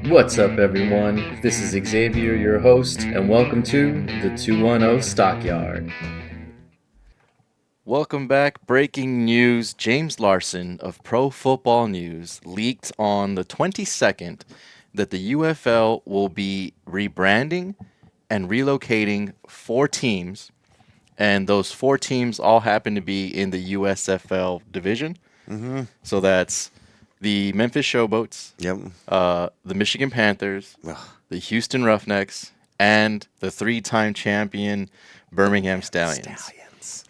What's up, everyone? This is Xavier, your host, and welcome to the 210 Stockyard. Welcome back. Breaking news. James Larson of Pro Football News leaked on the 22nd that the UFL will be rebranding and relocating 4 teams, and those 4 teams all happen to be in the USFL Division. Mm-hmm. So that's the Memphis Showboats, Yep. the Michigan Panthers, Ugh. the Houston Roughnecks, and the 3-time champion Birmingham Stallions.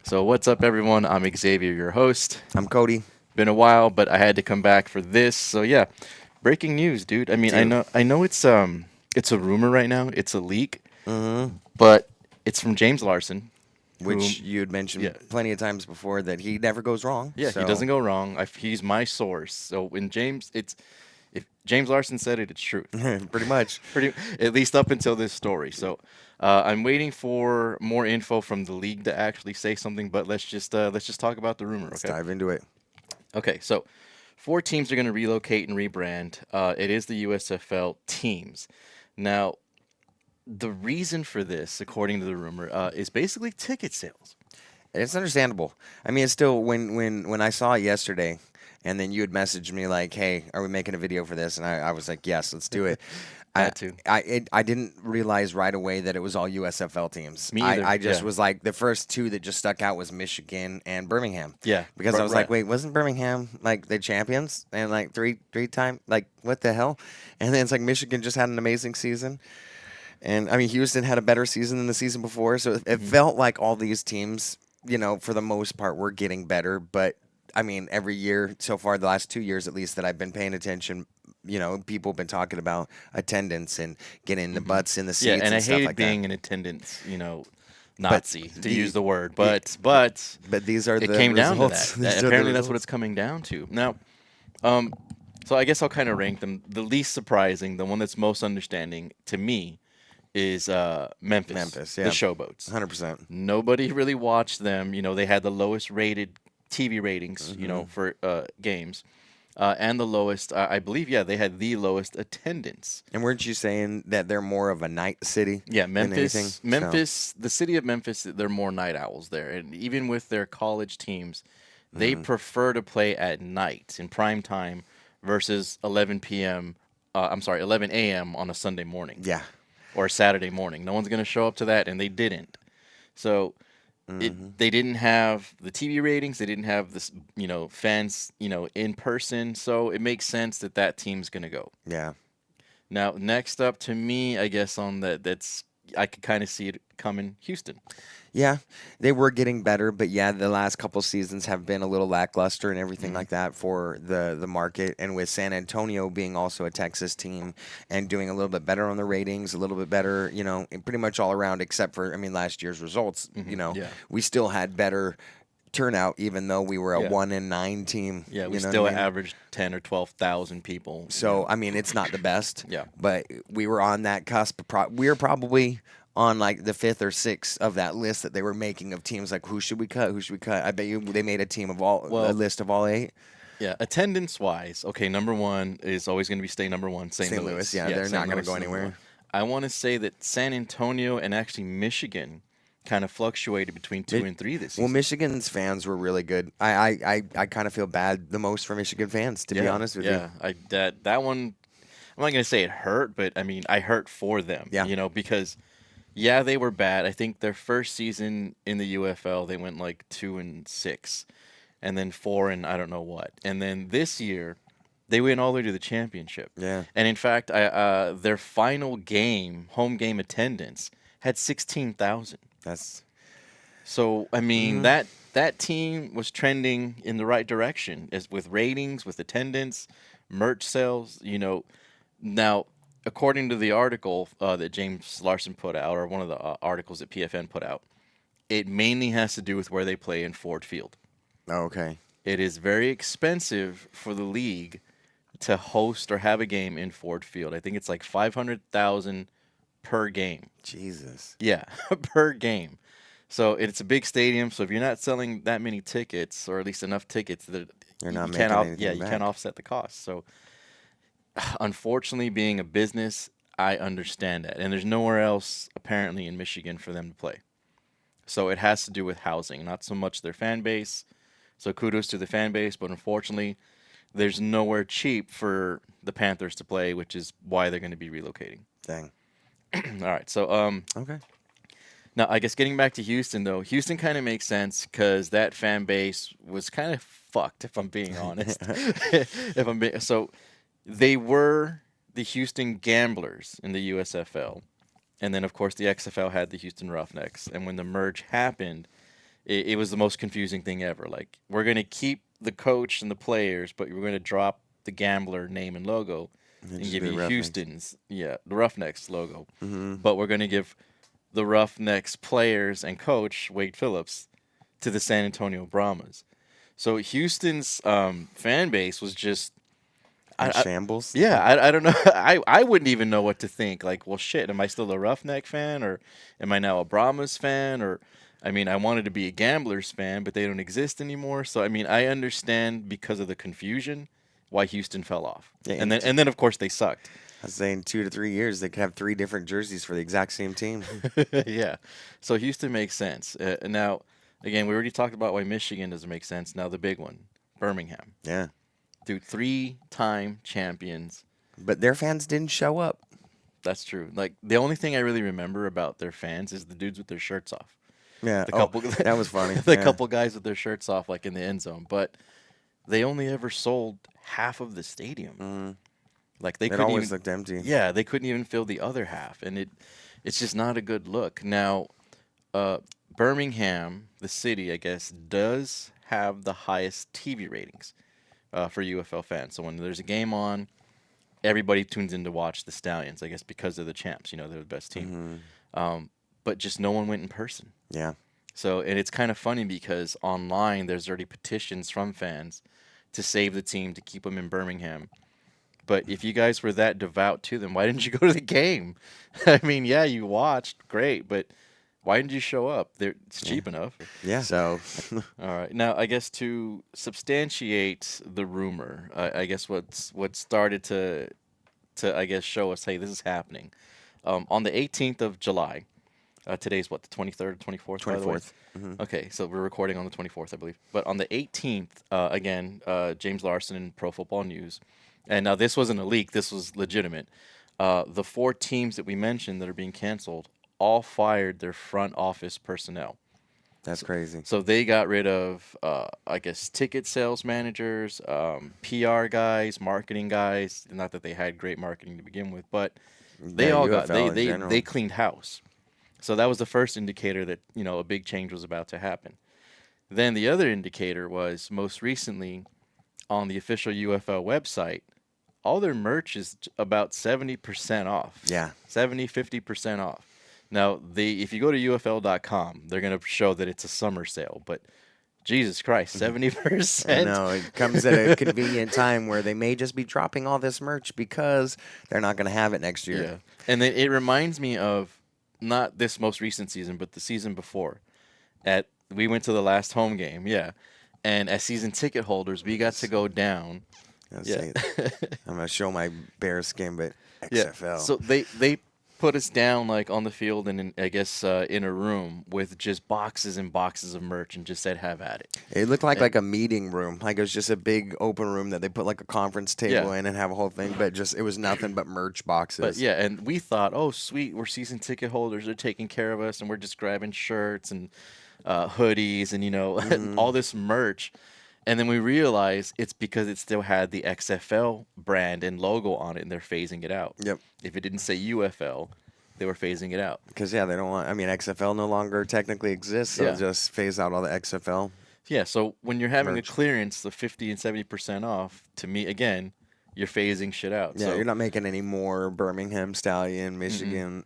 So what's up, everyone? I'm Xavier, your host. I'm Cody. Been a while, but I had to come back for this. So yeah, breaking news, dude. I mean, Dude. I know it's a rumor right now. It's a leak, Mm-hmm. but it's from James Larson, Which you had mentioned yeah. plenty of times before that he never goes wrong. Yeah, so. he doesn't go wrong. He's my source. So when if James Larson said it, it's truth. Pretty much. At least up until this story. So I'm waiting for more info from the league to actually say something. But let's just talk about the rumor. Let's Okay. dive into it. Okay. So 4 teams are going to relocate and rebrand. It is the USFL teams. Now, the reason for this, according to the rumor, is basically ticket sales. It's understandable. I mean, it's still when I saw it yesterday, and then you had messaged me like, "Hey, are we making a video for this?" And I was like, "Yes, let's do it." Had to. I didn't realize right away that it was all USFL teams. Me either, I just yeah. was like, the first 2 that just stuck out was Michigan and Birmingham. Yeah. Because I was like, Right. wait, wasn't Birmingham like the champions and like three time, like what the hell? And then it's like Michigan just had an amazing season. And I mean, Houston had a better season than the season before. So it felt like all these teams, for the most part, were getting better. But I mean, every year so far, the last 2 years at least that I've been paying attention, people have been talking about attendance and getting the butts in the Yeah, seats and I stuff hated like being that. in attendance, Nazi to the- use the word, the- but But these are it the came down to results. that. These are the Apparently, that's what results. it's coming down to. Now, so I guess I'll kind of rank them. The least surprising, the one that's most understanding to me, is Memphis. Memphis, The yeah. Showboats. 100%. Nobody really watched them. They had the lowest rated TV ratings, Mm-hmm. for games, and the lowest. I believe, yeah, they had the lowest attendance. And weren't you saying that they're more of a night city? Yeah, than anything? So- Memphis, the city of Memphis, they're more night owls there, and even with their college teams, they prefer to play at night in prime time versus 11 p.m. 11 a.m. on a Sunday morning Yeah. or a Saturday morning. No one's going to show up to that, and they didn't. So they didn't have the TV ratings. They didn't have this, fans, in person. So it makes sense that team's going to go. Yeah. Now, next up to me, I guess that's I could kind of see it coming. Houston. Yeah, they were getting better, but yeah, the last couple seasons have been a little lackluster and everything like that for the market. And with San Antonio being also a Texas team and doing a little bit better on the ratings, a little bit better, and pretty much all around, except for last year's results. Yeah. We still had better turnout, even though we were a Yeah. 1-9 team. Yeah, we you know still what I mean? averaged 10 or 12,000 people. So I mean, it's not the best. Yeah. But we were on that cusp. We were probably on like the 5th or 6th of that list that they were making of teams. Like, who should we cut? Who should we cut? I bet you they made a team of a list of all 8. Yeah, attendance wise, okay, number 1 is always going to be stay number 1, St. St. Louis. Louis, yeah, they're St. not gonna Louis go is number anywhere. 1. I want to say that San Antonio and actually Michigan kind of fluctuated between 2 and 3 this season. Well, Michigan's fans were really good. I kind of feel bad the most for Michigan fans, to be honest with you. Yeah, that one. I'm not gonna say it hurt, but I mean I hurt for them. Yeah. Because they were bad. I think their first season in the UFL they went like 2-6, and then 4 and I don't know what, and then this year they went all the way to the championship. Yeah. And in fact, their final game, home game attendance had 16,000. That's So I mean that team was trending in the right direction, as with ratings, with attendance, merch sales. Now according to the article that James Larson put out, or one of the articles that PFN put out, it mainly has to do with where they play in Ford Field. okay. It is very expensive for the league to host or have a game in Ford Field. I think it's like 500,000 per game. Jesus. Yeah, per game. So it's a big stadium. So if you're not selling that many tickets, or at least enough tickets, that You're not you making can't anything you back. can't offset the cost. So unfortunately, being a business, I understand that. And there's nowhere else, apparently, in Michigan for them to play. So it has to do with housing, not so much their fan base. So kudos to the fan base, but unfortunately, there's nowhere cheap for the Panthers to play, which is why they're going to be relocating. Dang. All right. So Okay. now I guess getting back to Houston though, Houston kind of makes sense because that fan base was kind of fucked, if I'm being honest. So they were the Houston Gamblers in the USFL. And then, of course, the XFL had the Houston Roughnecks. And when the merge happened, it was the most confusing thing ever. Like, we're going to keep the coach and the players, but we're going to drop the Gambler name and logo and just give be you Roughnecks. the Roughnecks logo. Mm-hmm. But we're going to give the Roughnecks players and coach, Wade Phillips, to the San Antonio Brahmas. So Houston's fan base was just Shambles. yeah, I don't know. I wouldn't even know what to think. Like, well, shit, am I still a Roughneck fan or am I now a Brahmas fan? Or, I mean, I wanted to be a Gamblers fan, but they don't exist anymore. So, I mean, I understand because of the confusion why Houston fell off. Yeah, And then of course they sucked. I was saying 2 to 3 years they could have 3 different jerseys for the exact same team. Yeah. So Houston makes sense. Now, again, we already talked about why Michigan doesn't make sense. Now the big one, Birmingham. Yeah. Dude, 3-time champions. But their fans didn't show up. That's true. Like, the only thing I really remember about their fans is the dudes with their shirts off. Yeah. The couple, that was funny. The Yeah. couple guys with their shirts off, like in the end zone. But they only ever sold half of the stadium. Mm. Like, they It couldn't always even, looked empty. yeah, they couldn't even fill the other half, and it's just not a good look. Now, Birmingham, the city, I guess, does have the highest TV ratings for UFL fans. So when there's a game on, everybody tunes in to watch the Stallions, I guess, because of the champs. You know, they're the best team. But just no one went in person. Yeah. So, and it's kind of funny because online there's already petitions from fans to save the team, to keep them in Birmingham. But if you guys were that devout to them, why didn't you go to the game? I mean, yeah, you watched, great, but why didn't you show up? It's cheap enough. Yeah. So All right. Now, I guess to substantiate the rumor, I guess what started to I guess show us, hey, this is happening. On the 18th of July, today's what, the 23rd or 24th? 24th. Mm-hmm. Okay, so we're recording on the 24th, I believe. But on the 18th, again, James Larson in Pro Football News, and now this wasn't a leak, this was legitimate. The 4 teams that we mentioned that are being canceled all fired their front office personnel. That's crazy. So they got rid of, I guess, ticket sales managers, PR guys, marketing guys. Not that they had great marketing to begin with, but they Yeah, all got UFL in general. they cleaned house. So that was the first indicator that a big change was about to happen. Then the other indicator was most recently on the official UFL website, all their merch is about 70% off. Yeah. 50% off. Now, if you go to UFL.com, they're going to show that it's a summer sale, but Jesus Christ, 70%? I know. It comes at a convenient time where they may just be dropping all this merch because they're not going to have it next year. Yeah. And then it reminds me of not this most recent season, but the season before. We went to the last home game, yeah. And as season ticket holders, we got to go down. I'm Yeah. going to show my bear skin, but Yeah. XFL. So they put us down like on the field and I guess in a room with just boxes and boxes of merch and just said have at it. It looked like a meeting room. Like it was just a big open room that they put like a conference table Yeah. in and have a whole thing, but it was nothing but merch boxes. But yeah, and we thought, oh sweet, we're season ticket holders, they're taking care of us and we're just grabbing shirts and hoodies and all this merch. And then we realized it's because it still had the XFL brand and logo on it, and they're phasing it out. Yep. If it didn't say UFL, they were phasing it out. Because, they don't want, XFL no longer technically exists, so Yeah. just phase out all the XFL. Yeah, so when you're having Merch. a clearance of 50 and 70% off, to me, again, you're phasing shit out. Yeah, So, you're not making any more Birmingham, Stallion, Michigan,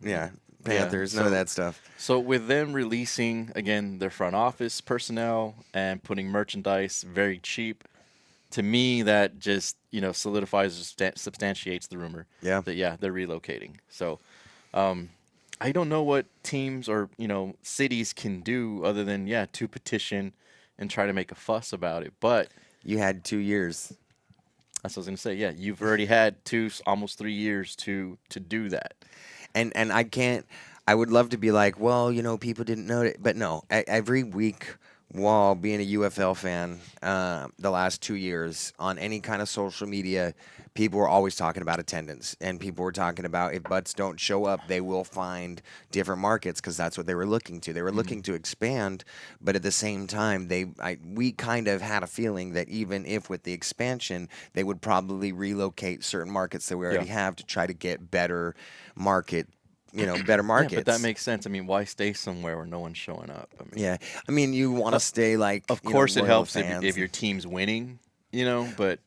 Panthers, none of so- that stuff. So with them releasing, again, their front office personnel and putting merchandise very cheap, to me, that just, solidifies or substantiates the rumor Yeah. that, they're relocating. So I don't know what teams or, cities can do other than, to petition and try to make a fuss about it. But You had 2 years. That's what I was gonna say. Yeah, you've already had almost 3 years to do that. And I can't. I would love to be like, well, people didn't know it, but no. Every week, while being a UFL fan, the last 2 years on any kind of social media, people were always talking about attendance, and people were talking about if butts don't show up, they will find different markets because that's what they were looking to. They were looking to expand, but at the same time, we kind of had a feeling that even if with the expansion, they would probably relocate certain markets that we already have to try to get better better markets. Yeah, but that makes sense. I mean, why stay somewhere where no one's showing up? I mean, Yeah, I mean, you want to stay like. of course, it loyal helps fans. if your team's winning, but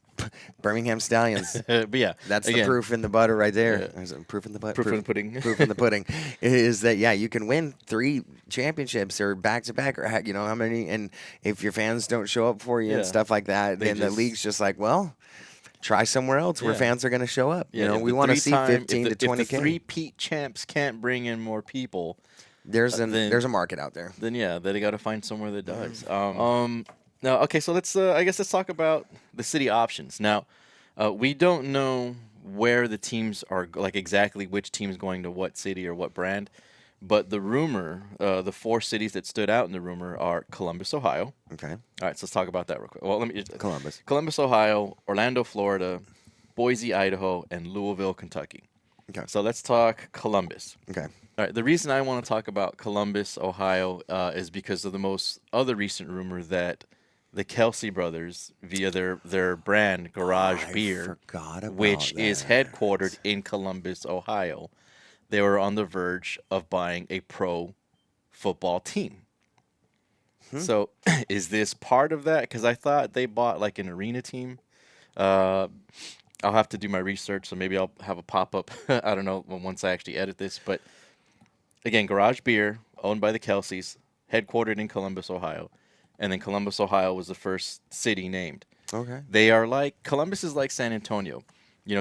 Birmingham Stallions. but yeah, That's again, the proof in the butter right there. Yeah. There's a proof in the butter. Proof in the pudding. Proof in the pudding is that you can win 3 championships or back to back or how many, and if your fans don't show up for you and Yeah. stuff like that, They then the just- league's just like, well, try somewhere else where Yeah. fans are going to show up. Yeah, if We the want to see 15 to if the 20K. three-peat champs can't bring in more people, There's then- there's a market out there. then they got to find somewhere that does. Now, okay, so let's talk about the city options. Now, we don't know where the teams are, like exactly which team's going to what city or what brand, but the rumor, the 4 cities that stood out in the rumor are Columbus, Ohio. Okay, All right, so let's talk about that real quick. Well, Columbus. Ohio, Orlando, Florida, Boise, Idaho, and Louisville, Kentucky. Okay. So let's talk Columbus. Okay. All right. The reason I want to talk about Columbus, Ohio, is because of the other recent rumor that the Kelsey brothers, via their brand Garage I Beer, forgot about which is that. headquartered in Columbus, Ohio, they were on the verge of buying a pro football team. So, is this part of that? Because I thought they bought like an arena team. I'll have to do my research, so maybe I'll have a pop-up. I don't know once I actually edit this. But again, Garage Beer, owned by the Kelseys, headquartered in Columbus, Ohio. And then Columbus, Ohio was the first city named. Okay. They are Columbus is like San Antonio.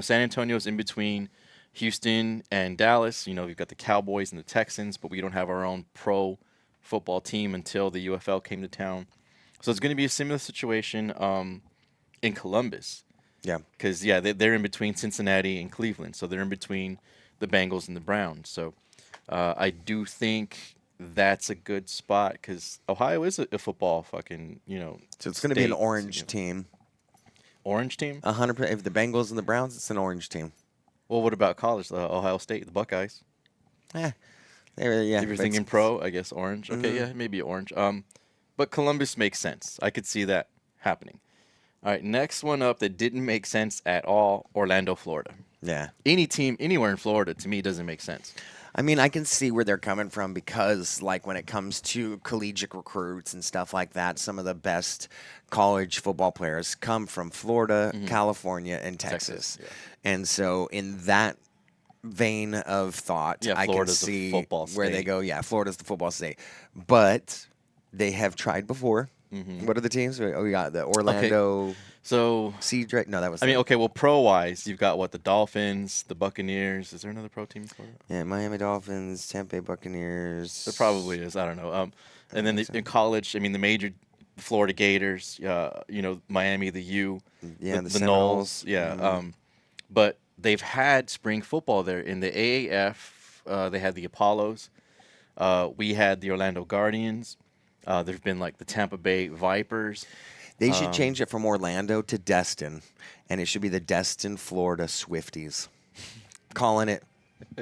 San Antonio's in between Houston and Dallas. We've got the Cowboys and the Texans, but we don't have our own pro football team until the UFL came to town. So it's going to be a similar situation in Columbus. Yeah. Because, they're in between Cincinnati and Cleveland. So they're in between the Bengals and the Browns. So I do think that's a good spot because Ohio is a football fucking, So it's going to be an state, orange team. Orange team? 100%. If the Bengals and the Browns, it's an orange team. Well, what about college? Ohio State, the Buckeyes. Yeah. If you're thinking pro, I guess orange. Okay, Mm-hmm. maybe orange. But Columbus makes sense. I could see that happening. All right, next one up that didn't make sense at all, Orlando, Florida. Yeah. Any team anywhere in Florida, to me, doesn't make sense. I mean, I can see where they're coming from because, like, when it comes to collegiate recruits and stuff like that, some of the best college football players come from Florida, California, and Texas. yeah. And so, in that vein of thought, I can Florida's the see football where they state. go. Yeah, Florida's the football state, but they have tried before. What are the teams? Oh, we got the Orlando So, Sea Drake. No, that was. I mean, okay, well, pro-wise, you've got, the Dolphins, the Buccaneers. Is there another pro team in Florida? Yeah, Miami Dolphins, Tampa Bay Buccaneers. There probably is. I don't know. And then in college, I mean, the major Florida Gators, Miami, the U, Yeah, the the Knolls. Seminoles. Yeah. But they've had spring football there. In the AAF, they had the Apollos. We had the Orlando Guardians. There's been the Tampa Bay Vipers. They should change it from Orlando to Destin, and it should be the Destin, Florida Swifties. Calling it.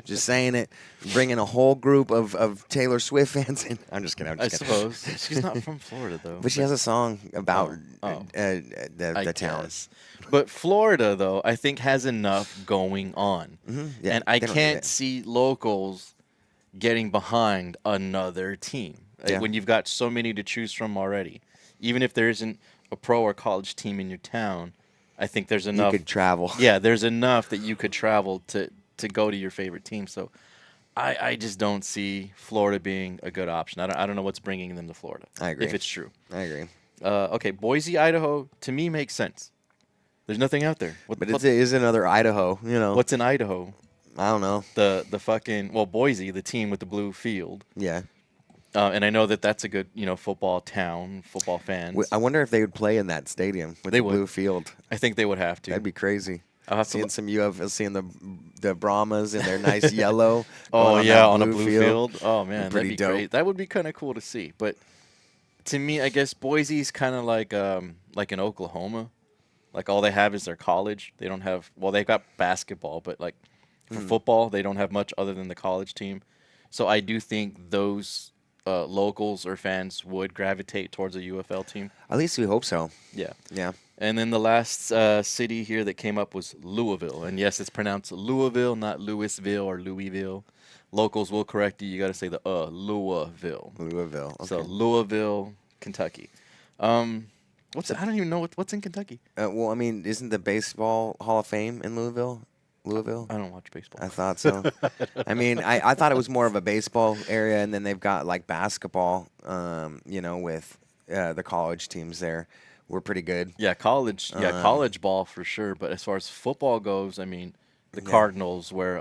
Just saying it. Bringing a whole group of Taylor Swift fans in. I'm just kidding. I suppose she's not from Florida though. But she has a song about I the town. guess. But Florida though, I think has enough going on, Yeah, and I they don't need can't it. see locals getting behind another team Yeah. when you've got so many to choose from already. Even if there isn't a pro or college team in your town, I think there's You enough. could travel. Yeah, there's enough that you could travel to go to your favorite team. So I just don't see Florida being a good option. I don't know what's bringing them to Florida. I agree. If it's true. I agree. Okay, Boise, Idaho, to me makes sense. There's nothing out there. But it is another Idaho, What's in Idaho? I don't know. The fucking Boise, the team with the blue field. Yeah. And I know that that's a good, football town, football fans. I wonder if they would play in that stadium with They the would. blue field. I think they would have to. That'd be crazy. I'll have to Seeing some UFL, seeing the Brahmas in their nice yellow. Oh going yeah, that on a blue field. Oh man, Pretty that'd be dope. great. That would be kind of cool to see. But to me, I guess Boise's kind of like in Oklahoma. Like all they have is their college. They don't have they've got basketball, but like for football, they don't have much other than the college team. So I do think those locals or fans would gravitate towards a UFL team. At least we hope so. Yeah. Yeah. And then the last city here that came up was Louisville. And yes, it's pronounced Louisville, not Louisville or Louisville. Locals will correct you. You got to say the Louisville. Louisville. Okay. So Louisville, Kentucky. I don't even know what's in Kentucky. Well, I mean, isn't the baseball Hall of Fame in Louisville? I don't watch baseball. I thought so. I mean, I thought it was more of a baseball area, and then they've got like basketball. With the college teams there, were pretty good. Yeah, college ball for sure. But as far as football goes, I mean, the Yeah. Cardinals, where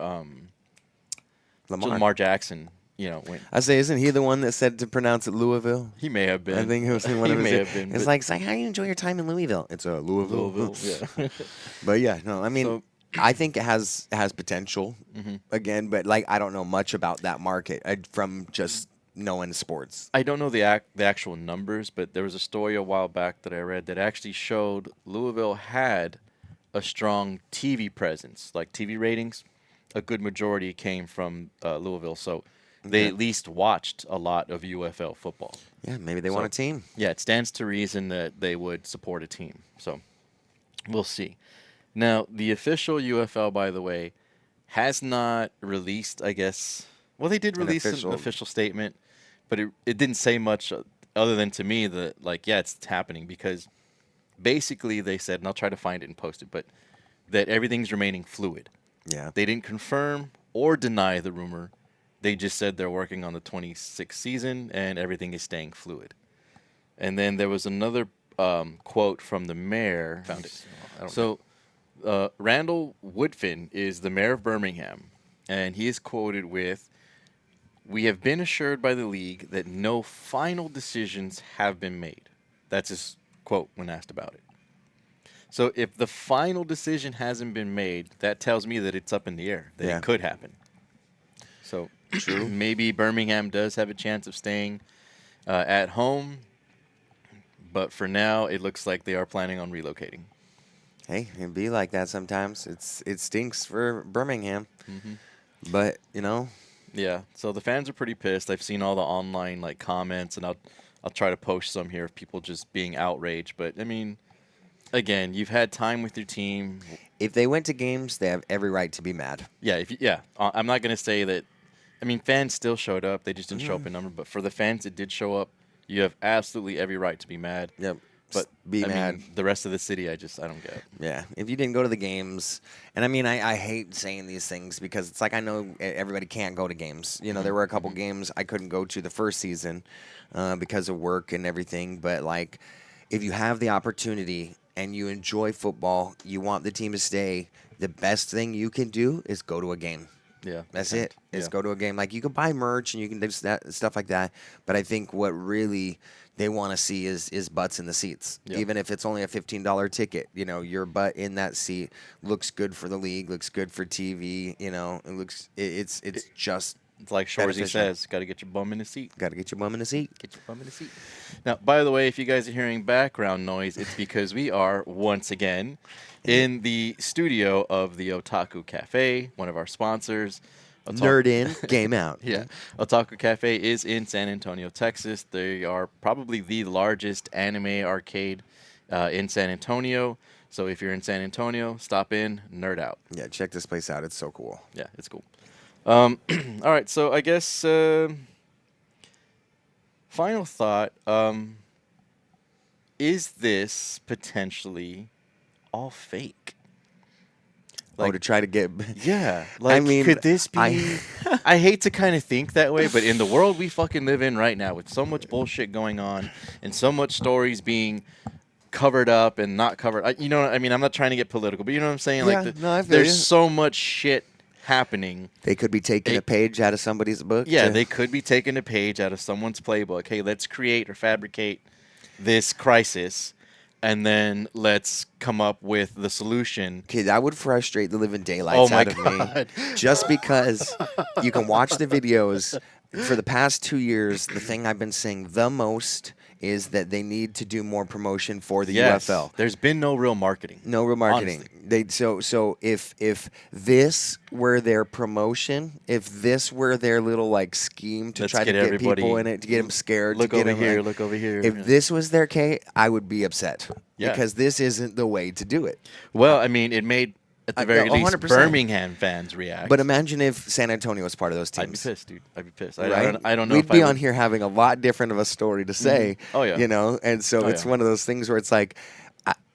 Lamar Jackson, went. I say, isn't he the one that said to pronounce it Louisville? He may have been. I think it was in one He of his. may have been, It's but- like, how do you enjoy your time in Louisville? It's Louisville. Louisville. Yeah. But yeah, no, I mean, So- I think it has potential Mhm. again, but like I don't know much about that market from just knowing sports. I don't know the actual numbers, but there was a story a while back that I read that actually showed Louisville had a strong TV presence, like TV ratings. A good majority came from Louisville, so they at least watched a lot of UFL football. Yeah, maybe they want a team. Yeah, it stands to reason that they would support a team. So we'll see. Now, the official UFL, by the way, has not released, I guess. Well, they did release an official statement, but it didn't say much other than to me that, like, yeah, it's happening because basically they said, and I'll try to find it and post it, but that everything's remaining fluid. Yeah. They didn't confirm or deny the rumor. They just said they're working on the 26th season and everything is staying fluid. And then there was another quote from the mayor. Found it. So Randall Woodfin is the mayor of Birmingham, and he is quoted with, "We have been assured by the league that no final decisions have been made." That's his quote when asked about it. So if the final decision hasn't been made, that tells me that it's up in the air, that Yeah. it could happen. So maybe Birmingham does have a chance of staying at home, but for now, it looks like they are planning on relocating. Hey, it'd be like that sometimes. It stinks for Birmingham, but Yeah, so the fans are pretty pissed. I've seen all the online comments, and I'll try to post some here of people just being outraged. But I mean, again, you've had time with your team. if they went to games, they have every right to be mad. Yeah, I'm not gonna say that. I mean, fans still showed up. They just didn't show up in number. But for the fans that did show up, you have absolutely every right to be mad. Yep. But be I mad. mean, the rest of the city, I don't get. Yeah, if you didn't go to the games, and I mean, I hate saying these things because it's like I know everybody can't go to games. There were a couple games I couldn't go to the first season because of work and everything. But like, if you have the opportunity and you enjoy football, you want the team to stay, the best thing you can do is go to a game. Yeah, That's it. Is go to a game. Like you can buy merch and you can do stuff like that. But I think what really they want to see is butts in the seats. Yep. Even if it's only a $15 ticket, your butt in that seat looks good for the league, looks good for TV. It's just It's like Shorzy beneficial. says, got to get your bum in the seat. Got to get your bum in the seat. Get your bum in the seat. Now, by the way, if you guys are hearing background noise, it's because we are, once again, in the studio of the Otaku Cafe, one of our sponsors. Nerd in, game out. Yeah. Otaku Cafe is in San Antonio, Texas. They are probably the largest anime arcade in San Antonio. So if you're in San Antonio, stop in, nerd out. Yeah, check this place out. It's so cool. Yeah, it's cool. All right, so I guess final thought, is this potentially all fake? To try to get. Yeah, like, mean, could this be? I hate to kind of think that way, but in the world we fucking live in right now, with so much bullshit going on and so much stories being covered up and not covered, I'm not trying to get political, but you know what I'm saying? Yeah, Like, no, I feel there's you. so much shit happening. They could be taking a page out of somebody's book. Yeah, they could be taking a page out of someone's playbook. Hey, let's create or fabricate this crisis, and then let's come up with the solution. Okay, that would frustrate the living daylights out of God. me. Just because you can watch the videos. For the past 2 years, the thing I've been saying the most is that they need to do more promotion for the UFL. There's been no real marketing. No real marketing. So if this were their promotion, if this were their little like scheme to try to get people in it, to get them scared, look to get over them, here, like, look over here. if this was their K, I would be upset because this isn't the way to do it. Well, I mean, it made at the very least 100%. Birmingham fans react. But imagine if San Antonio was part of those teams. I'd be pissed, dude. I'd be pissed. Right? I don't know. We'd if be I on would. here having a lot different of a story to say. Oh, yeah. You know, and so it's yeah. one of those things where it's like,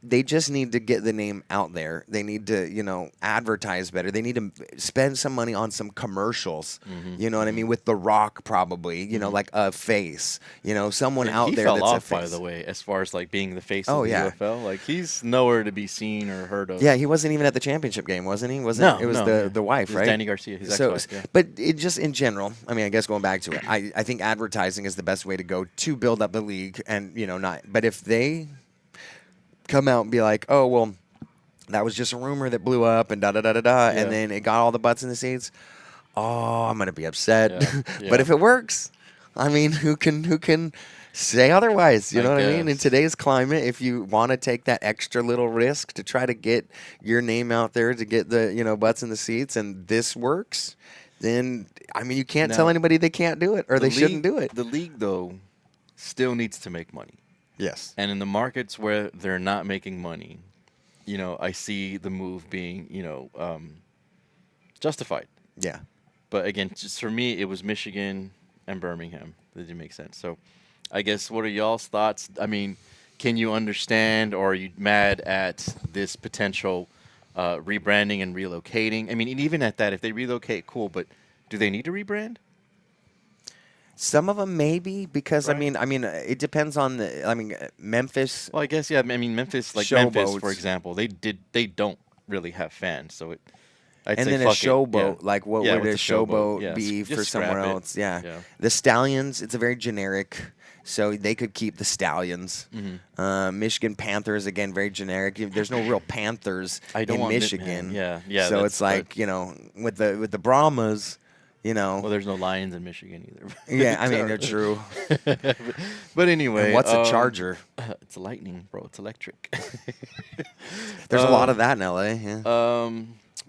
they just need to get the name out there. They need to, advertise better. They need to spend some money on some commercials. You know what I mean? With The Rock, probably. Like a face. Someone out there fell that's off, a face. by the way, as far as like being the face Oh, of the yeah. UFL. Like he's nowhere to be seen or heard of. Yeah, he wasn't even at the championship game, wasn't he? No, it was the wife, It was right? Danny Garcia, his So, ex-wife. Yeah. but it just in general, I mean, I guess going back to it, I think advertising is the best way to go to build up the league, and not. But if they come out and be like, oh well, that was just a rumor that blew up, and and then it got all the butts in the seats, oh, I'm gonna be upset. Yeah. But if it works, I mean, who can say otherwise? You know what I mean? In guess. today's climate, if you want to take that extra little risk to try to get your name out there, to get the butts in the seats, and this works, then I mean, you can't tell anybody they can't do it or they shouldn't do it. The league, though, still needs to make money. Yes. And in the markets where they're not making money, I see the move being, justified. Yeah. But again, just for me, it was Michigan and Birmingham that didn't make sense. So I guess what are y'all's thoughts? I mean, can you understand, or are you mad at this potential rebranding and relocating? I mean, and even at that, if they relocate, cool, but do they need to rebrand? Some of them maybe because Right. I mean, it depends on Memphis. Well, I guess yeah. I mean, Memphis, Memphis, Showboats. for example, they don't really have fans, so I'd And say then a fuck it. showboat, Yeah. like what Yeah, would with a the showboat, showboat yeah, be just for somewhere scrap it. else? Yeah. Yeah. The Stallions, it's a very generic, so they could keep the Stallions. Michigan Panthers, again, very generic. There's no real Panthers I don't in want Michigan. Yeah. So it's like with the Brahmas, Well, there's no Lions in Michigan either. yeah, I mean they're true. But anyway, And what's a Charger? It's a lightning, bro. It's electric. There's a lot of that in LA. Yeah.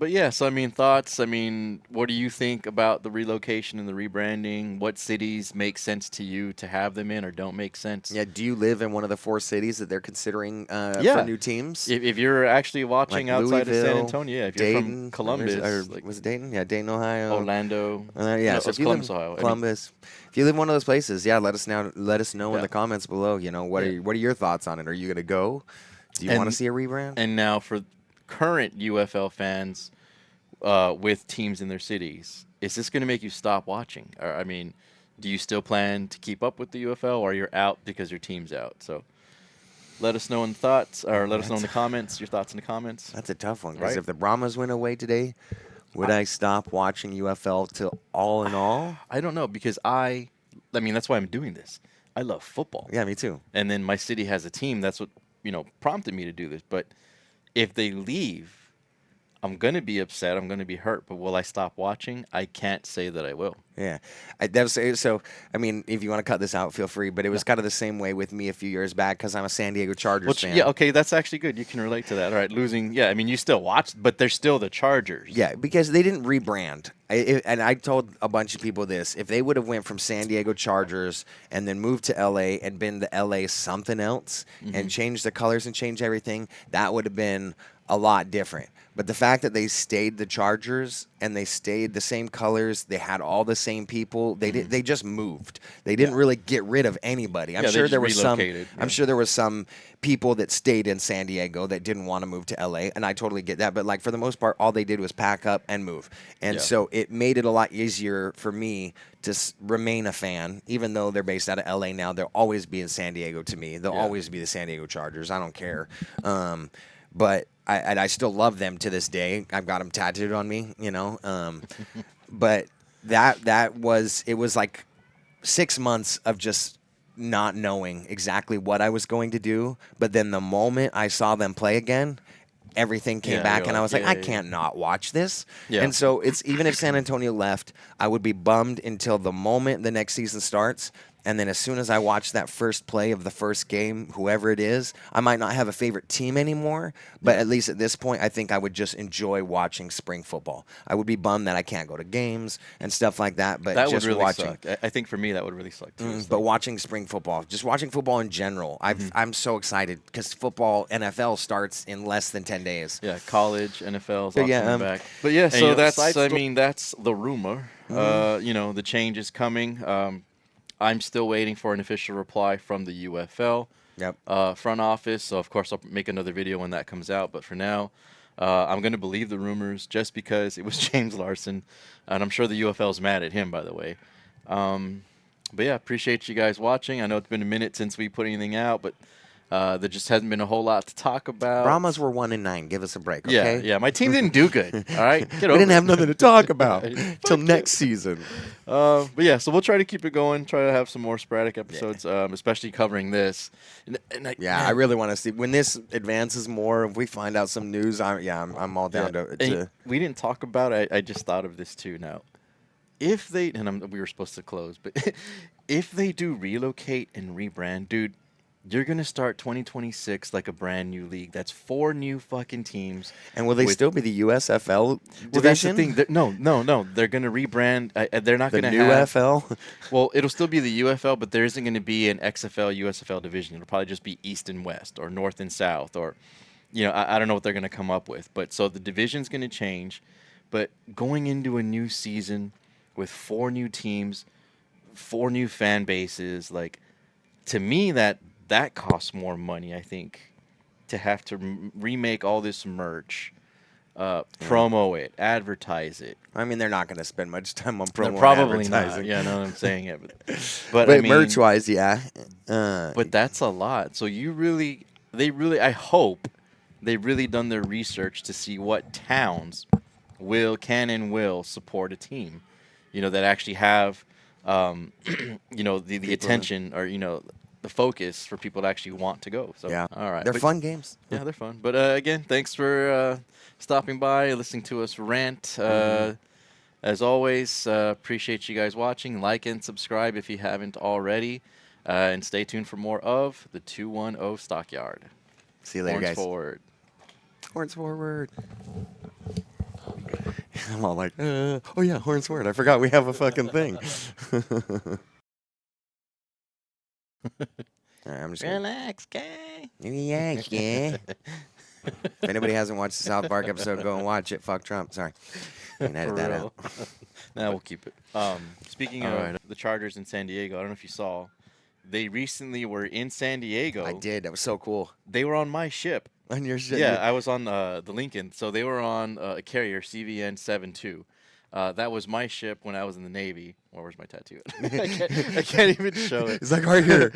But yeah, so I mean, thoughts. I mean, what do you think about the relocation and the rebranding? What cities make sense to you to have them in, or don't make sense? Yeah. Do you live in one of the 4 cities that they're considering Yeah. for new teams? If you're actually watching Like outside of San Louisville, Antonio, yeah, if you're Dayton, from Columbus, or was it Dayton? Yeah, Dayton, Ohio. Orlando, Yeah, no, so it's if you Columbus, live Ohio. I mean, Columbus, if you live in one of those places, yeah, let us know in Yeah. the comments below. What Yeah. are your thoughts on it? Are you gonna go? Do you want to see a rebrand? and now for current UFL fans with teams in their cities, is this going to make you stop watching? Or, I mean, do you still plan to keep up with the UFL, or you're out because your team's out? So let us know in the thoughts, or let us know in the comments, your thoughts in the comments. That's a tough one because Right. if the Brahmas went away today, would I stop watching UFL till all in all? I don't know, because I mean, that's why I'm doing this. I love football. Yeah, me too. And then my city has a team. That's what, prompted me to do this. But if they leave, I'm going to be upset. I'm going to be hurt. But will I stop watching? I can't say that I will. Yeah, so. I mean, if you want to cut this out, feel free. But it was kind of the same way with me a few years back because I'm a San Diego Chargers fan. Yeah, okay, that's actually good. You can relate to that. All right, losing. Yeah, I mean, you still watched, but they're still the Chargers. Yeah, because they didn't rebrand. And I told a bunch of people this: if they would have went from San Diego Chargers and then moved to LA and been the LA something else and changed the colors and changed everything, that would have been a lot different. But the fact that they stayed the Chargers and they stayed the same colors, they had all the same people. They just moved. They didn't really get rid of anybody. I'm Yeah, they sure just there was some. relocated, I'm yeah. sure there was some people that stayed in San Diego that didn't want to move to LA, and I totally get that. But like for the most part, all they did was pack up and move, and Yeah. so it made it a lot easier for me to remain a fan, even though they're based out of LA now. They'll always be in San Diego to me. They'll Yeah. always be the San Diego Chargers. I don't care. But I still love them to this day. I've got them tattooed on me, but it was like 6 months of just not knowing exactly what I was going to do. But then the moment I saw them play again, everything came back, and I was like, I can't not watch this. Yeah. And so it's even if San Antonio left, I would be bummed until the moment the next season starts. And then as soon as I watch that first play of the first game, whoever it is, I might not have a favorite team anymore. But at least at this point, I think I would just enjoy watching spring football. I would be bummed that I can't go to games and stuff like that. But that just would really watching, suck. I think for me that would really suck too. but watching spring football, just watching football in general, I'm so excited because football NFL starts in less than 10 days. Yeah, college, NFL's But all yeah, coming back. But yeah, so you know, that's that's the rumor. The change is coming. I'm still waiting for an official reply from the UFL front office. So of course I'll make another video when that comes out. But for now, I'm going to believe the rumors just because it was James Larson, and I'm sure the UFL's mad at him, by the way. But yeah, appreciate you guys watching. I know it's been a minute since we put anything out, but there just hasn't been a whole lot to talk about. Brahmas were 1-9. Give us a break, okay? Yeah. My team didn't do good. All right, we didn't have nothing to talk about till next season. But yeah, so we'll try to keep it going. Try to have some more sporadic episodes, especially covering this. I really want to see when this advances more. If we find out some news, I'm all down to. We didn't talk about it. I just thought of this too now. If they we were supposed to close, but if they do relocate and rebrand, dude. You're going to start 2026 like a brand new league. That's 4 new fucking teams. And will they still be the USFL Division? Well, that's the thing. No. They're going to rebrand. They're not going to have... The new FL? Well, it'll still be the UFL, but there isn't going to be an XFL, USFL Division. It'll probably just be East and West or North and South or, I don't know what they're going to come up with. But so the division's going to change. But going into a new season with 4 new teams, 4 new fan bases, like, to me, that costs more money, I think, to have to remake all this merch, promo it, advertise it. I mean, they're not going to spend much time on promo probably and advertising. not. Yeah, I know what I'm saying it. But I mean, merch-wise, yeah. But that's a lot. So I hope they really done their research to see what towns can and will support a team, that actually have, the attention or, the focus for people to actually want to go. So, yeah. All right. They're fun games. Yeah, they're fun. But again, thanks for stopping by, listening to us rant. As always, appreciate you guys watching. Like and subscribe if you haven't already. And stay tuned for more of the 210 Stockyard. See you later, Horns guys. forward. Horns forward. I'm all like, oh yeah, horns forward. I forgot we have a fucking thing. Right, I'm just Relax, guy. Relax, yeah. If anybody hasn't watched the South Park episode, go and watch it. Fuck Trump. Sorry. You can edit that out. Nah, we'll keep it. Speaking of the Chargers in San Diego, I don't know if you saw, they recently were in San Diego. I did. That was so cool. They were on my ship. On your ship? Yeah, I was on the Lincoln. So they were on a carrier, CVN 72. That was my ship when I was in the Navy. Where's my tattoo? I can't even show it. It's like right here.